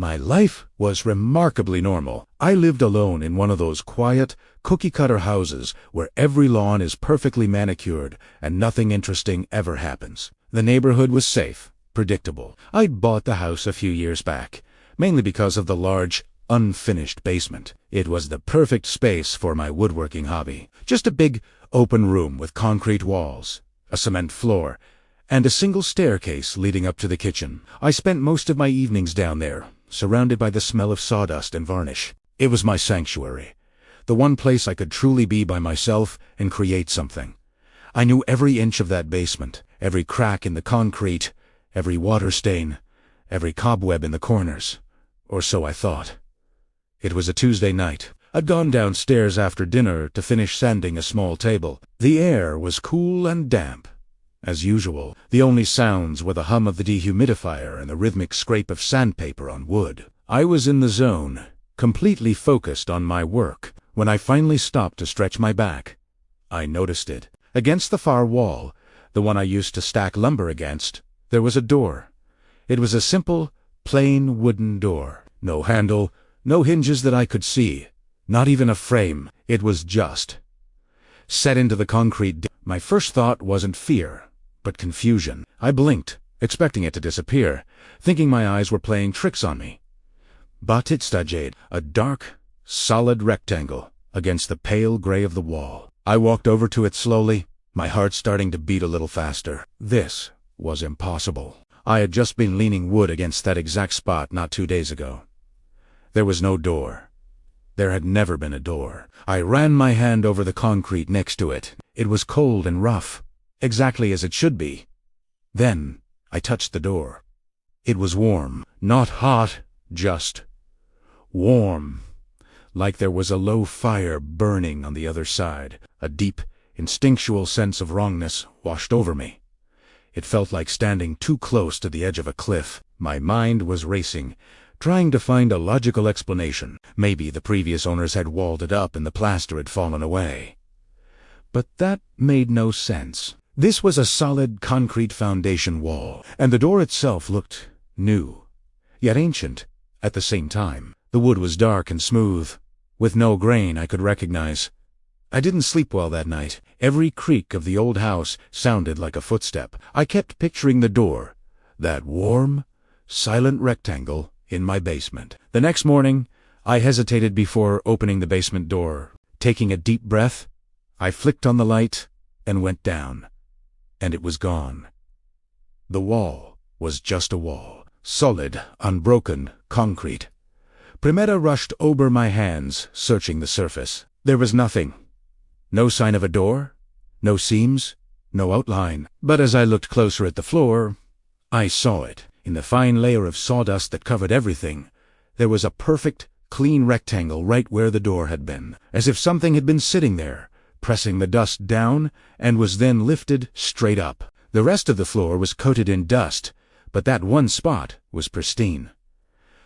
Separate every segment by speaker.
Speaker 1: My life was remarkably normal. I lived alone in one of those quiet, cookie-cutter houses where every lawn is perfectly manicured and nothing interesting ever happens. The neighborhood was safe, predictable. I'd bought the house a few years back, mainly because of the large, unfinished basement. It was the perfect space for my woodworking hobby. Just a big, open room with concrete walls, a cement floor, and a single staircase leading up to the kitchen. I spent most of my evenings down there, surrounded by the smell of sawdust and varnish. It was my sanctuary, the one place I could truly be by myself and create something. I knew every inch of that basement, every crack in the concrete, every water stain, every cobweb in the corners. Or so I thought. It was a Tuesday night. I'd gone downstairs after dinner to finish sanding a small table. The air was cool and damp. As usual, the only sounds were the hum of the dehumidifier and the rhythmic scrape of sandpaper on wood. I was in the zone, completely focused on my work. When I finally stopped to stretch my back, I noticed it. Against the far wall, the one I used to stack lumber against, there was a door. It was a simple, plain wooden door. No handle, no hinges that I could see, not even a frame. It was just set into the concrete. My first thought wasn't fear, but confusion. I blinked, expecting it to disappear, thinking my eyes were playing tricks on me. But it stayed, a dark, solid rectangle against the pale gray of the wall. I walked over to it slowly, my heart starting to beat a little faster. This was impossible. I had just been leaning wood against that exact spot not 2 days ago. There was no door. There had never been a door. I ran my hand over the concrete next to it. It was cold and rough, exactly as it should be. Then I touched the door. It was warm, not hot, just warm, like there was a low fire burning on the other side. A deep, instinctual sense of wrongness washed over me. It felt like standing too close to the edge of a cliff. My mind was racing, trying to find a logical explanation. Maybe the previous owners had walled it up and the plaster had fallen away. But that made no sense. This was a solid concrete foundation wall, and the door itself looked new, yet ancient at the same time. The wood was dark and smooth, with no grain I could recognize. I didn't sleep well that night. Every creak of the old house sounded like a footstep. I kept picturing the door, that warm, silent rectangle in my basement. The next morning, I hesitated before opening the basement door. Taking a deep breath, I flicked on the light and went down, and it was gone. The wall was just a wall, solid, unbroken, concrete. Primera rushed over my hands, searching the surface. There was nothing. No sign of a door, no seams, no outline. But as I looked closer at the floor, I saw it. In the fine layer of sawdust that covered everything, there was a perfect, clean rectangle right where the door had been, as if something had been sitting there, pressing the dust down, and was then lifted straight up. The rest of the floor was coated in dust, but that one spot was pristine.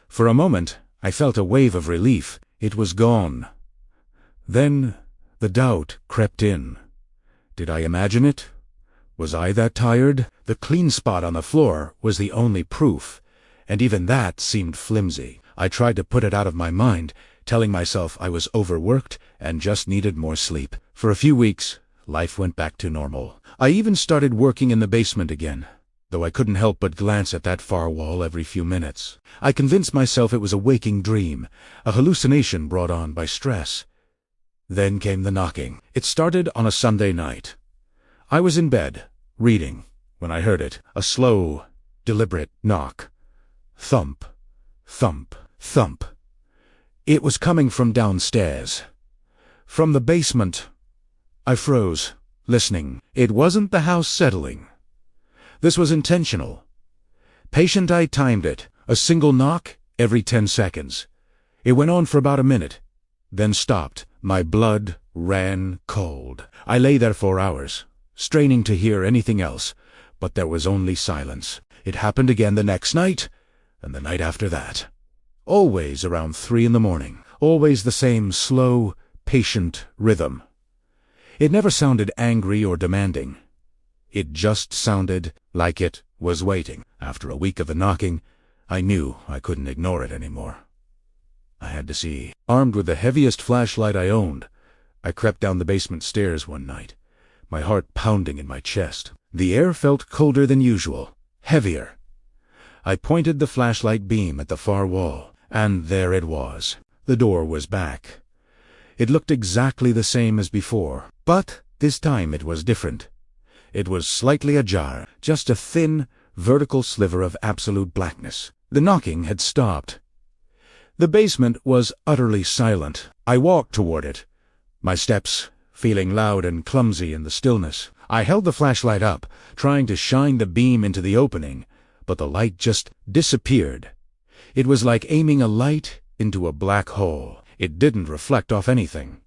Speaker 1: For a moment, I felt a wave of relief. It was gone. Then the doubt crept in. Did I imagine it? Was I that tired? The clean spot on the floor was the only proof, and even that seemed flimsy. I tried to put it out of my mind, telling myself I was overworked and just needed more sleep. For a few weeks, life went back to normal. I even started working in the basement again, though I couldn't help but glance at that far wall every few minutes. I convinced myself it was a waking dream, a hallucination brought on by stress. Then came the knocking. It started on a Sunday night. I was in bed, reading, when I heard it. A slow, deliberate knock. Thump, thump, thump. It was coming from downstairs. From the basement. I froze, listening. It wasn't the house settling. This was intentional. Patient, I timed it. A single knock every 10 seconds. It went on for about a minute, then stopped. My blood ran cold. I lay there for hours, straining to hear anything else, but there was only silence. It happened again the next night, and the night after that. Always around 3 in the morning. Always the same slow, patient rhythm. It never sounded angry or demanding. It just sounded like it was waiting. After a week of the knocking, I knew I couldn't ignore it anymore. I had to see. Armed with the heaviest flashlight I owned, I crept down the basement stairs one night, my heart pounding in my chest. The air felt colder than usual, heavier. I pointed the flashlight beam at the far wall, and there it was. The door was back. It looked exactly the same as before, but this time it was different. It was slightly ajar, just a thin, vertical sliver of absolute blackness. The knocking had stopped. The basement was utterly silent. I walked toward it, my steps feeling loud and clumsy in the stillness. I held the flashlight up, trying to shine the beam into the opening, but the light just disappeared. It was like aiming a light into a black hole. It didn't reflect off anything.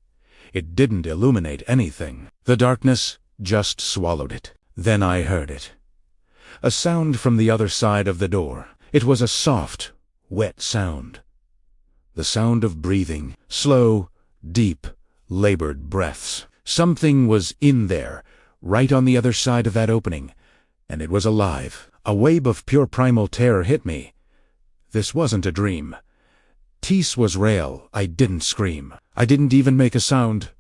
Speaker 1: It didn't illuminate anything. The darkness just swallowed it. Then I heard it. A sound from the other side of the door. It was a soft, wet sound. The sound of breathing, slow, deep, labored breaths. Something was in there, right on the other side of that opening, and it was alive. A wave of pure primal terror hit me. This wasn't a dream. Tease was real. I didn't scream. I didn't even make a sound.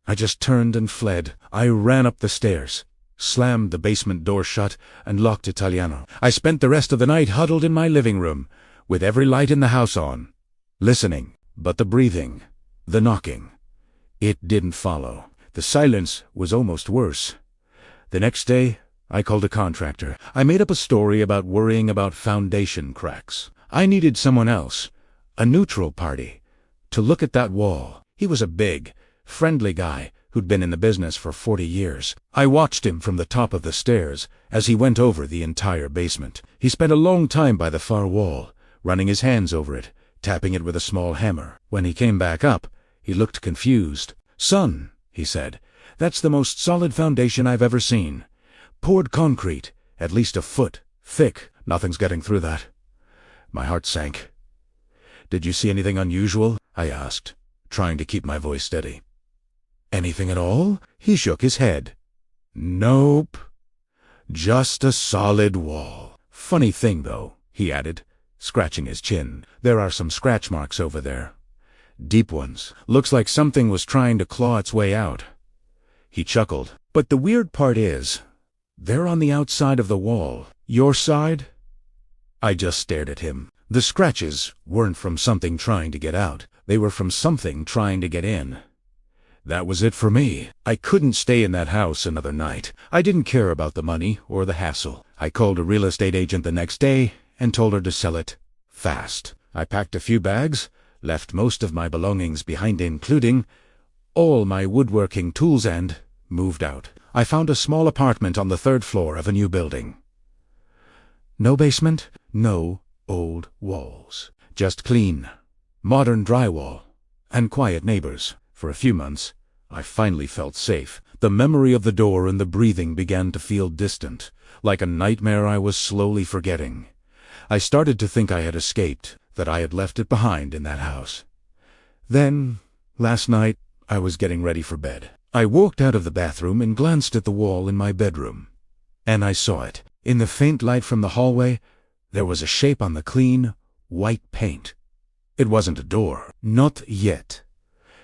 Speaker 1: I just turned and fled. I ran up the stairs, slammed the basement door shut, and locked Italiano. I spent the rest of the night huddled in my living room, with every light in the house on, listening. But the breathing, the knocking, it didn't follow. The silence was almost worse. The next day, I called a contractor. I made up a story about worrying about foundation cracks. I needed someone else, a neutral party, to look at that wall. He was a big, friendly guy who'd been in the business for 40 years. I watched him from the top of the stairs as he went over the entire basement. He spent a long time by the far wall, running his hands over it, tapping it with a small hammer. When he came back up, he looked confused. "Son," he said, "that's the most solid foundation I've ever seen. Poured concrete, at least a foot thick. Nothing's getting through that." My heart sank. "Did you see anything unusual?" I asked, trying to keep my voice steady. "Anything at all?" He shook his head. "Nope. Just a solid wall. Funny thing, though," he added, scratching his chin. "There are some scratch marks over there. Deep ones. Looks like something was trying to claw its way out." He chuckled. "But the weird part is, they're on the outside of the wall. Your side?" I just stared at him. The scratches weren't from something trying to get out. They were from something trying to get in. That was it for me. I couldn't stay in that house another night. I didn't care about the money or the hassle. I called a real estate agent the next day and told her to sell it fast. I packed a few bags, left most of my belongings behind, including all my woodworking tools, and moved out. I found a small apartment on the 3rd floor of a new building. No basement, no old walls. Just clean, modern drywall, and quiet neighbors. For a few months, I finally felt safe. The memory of the door and the breathing began to feel distant, like a nightmare I was slowly forgetting. I started to think I had escaped, that I had left it behind in that house. Then, last night, I was getting ready for bed. I walked out of the bathroom and glanced at the wall in my bedroom. And I saw it. In the faint light from the hallway, there was a shape on the clean, white paint. It wasn't a door. Not yet.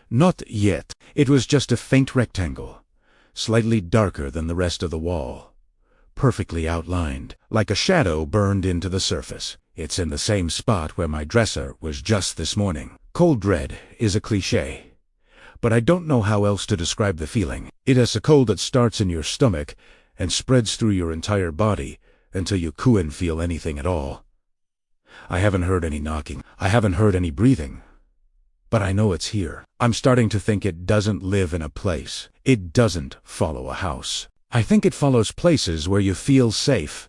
Speaker 1: Not yet. It was just a faint rectangle, slightly darker than the rest of the wall, perfectly outlined, like a shadow burned into the surface. It's in the same spot where my dresser was just this morning. Cold dread is a cliché, but I don't know how else to describe the feeling. It is a cold that starts in your stomach and spreads through your entire body until you couldn't feel anything at all. I haven't heard any knocking. I haven't heard any breathing. But I know it's here. I'm starting to think it doesn't live in a place. It doesn't follow a house. I think it follows places where you feel safe,